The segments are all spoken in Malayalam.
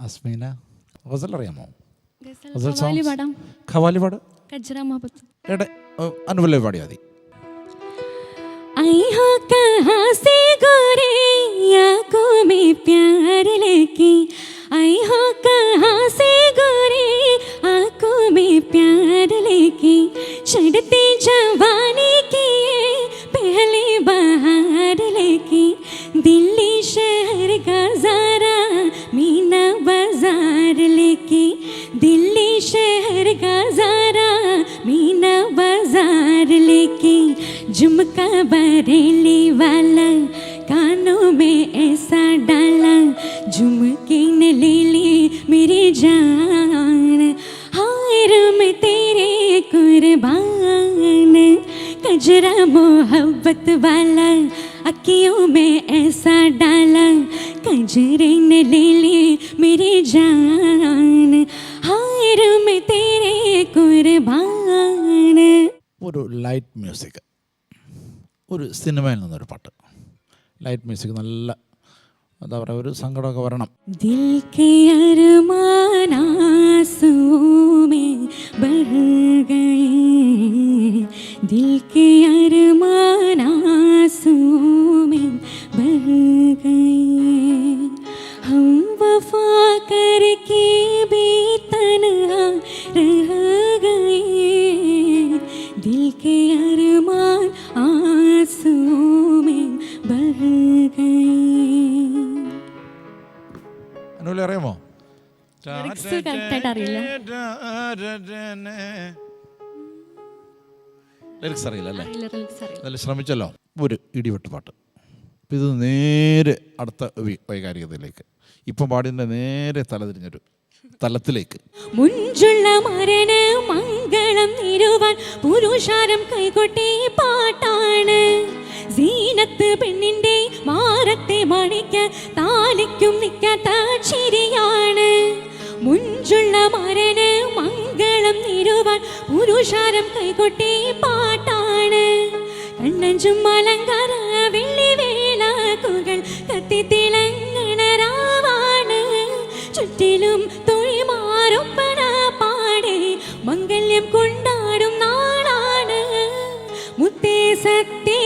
അസ്മീന, ഗസൽ അറിയാമോ? ഖവാലി പാട്. അനുവല്ലേ പാടിയാ മതി. आई हो कहाँ से गोरे आँखों में प्यार लेके, आई हो कहाँ से गोरे आँखों में प्यार लेके, चढ़ती जवानी की पहली बहार लेके, दिल्ली शहर का ज़ारा मीना बाजार लेके, दिल्ली शहर का ज़ारा मीना बाजार लेके, झुमका बरेली वाला कानों में ऐसा डाला, झुमके ने ले ली मेरी जान, हाय रम तेरे कुर्बान, कजरा मोहब्बत वाला अखियों में ऐसा डाला, कजरे ने ले ली मेरी जान, हाय रम तेरे कुर्बान. ഒരു ലൈറ്റ് മ്യൂസിക്, ഒരു സിനിമയിൽ നിന്നൊരു പാട്ട്. ലൈറ്റ് മ്യൂസിക്, നല്ല എന്താ പറയുക, ഒരു സങ്കടമൊക്കെ വരണം. ദിൽ കെ അർമാൻ ആँसुओं में बह गए, दिल के अरमान आँसुओं में बह गए, हम वफा करके भी तन्हा रह गए, दिल के अरमान आँसुओं में बह गए. അനുവല്ലേ അറിയാമോ? ലിറിക്സ് അറിയില്ല അല്ലേ? നല്ല ശ്രമിച്ചല്ലോ. ഒരു ഇടിവെട്ട് പാട്ട്. ഇത് നേരെ അടുത്ത വൈകാരികതയിലേക്ക്, ഇപ്പം പാടിൻ്റെ നേരെ തലതിരിഞ്ഞൊരു തലത്തിലേക്ക്. മുഞ്ചുള്ള മരണ മംഗളം നിരുവാൻ പുരുഷാരം കൈകൊട്ടി പാട്ടാണ്, സീനത്ത് പെണ്ണിന്റെ മാറത്തെ മണിക്കാൻ താലിക്കും നിൽക്കാത്ത ചിരിയാണ്. മുഞ്ചുള്ള മരണ മംഗളം നിരുവാൻ പുരുഷാരം കൈകൊട്ടി പാട്ടാണ്, കണ്ണഞ്ചും അലങ്കാര വെള്ളി വേലാക്കുകൾ കത്തി തിളങ്ങണ രാവാണ്, ചുറ്റിലും തൊഴിമാരൊപ്പന പാടെ മംഗല്യം കൊണ്ടാടും നാളാണ്. മുത്തേ സത്തേ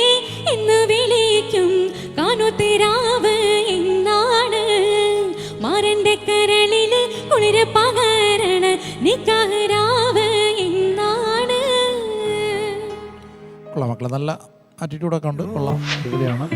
എന്ന് വിളിക്കും കാനോത്തിരാവ് എന്നാണ്, മാരന്റെ കരളില് കുളിര് പകരണ നിക്കാഹരാവ് എന്നാണ്. കൊള്ളാം മക്കളെ, നല്ല ആറ്റിറ്റ്യൂഡൊക്കെ ഉണ്ട്, കൊള്ളാം, അടിപൊളിയാണ്.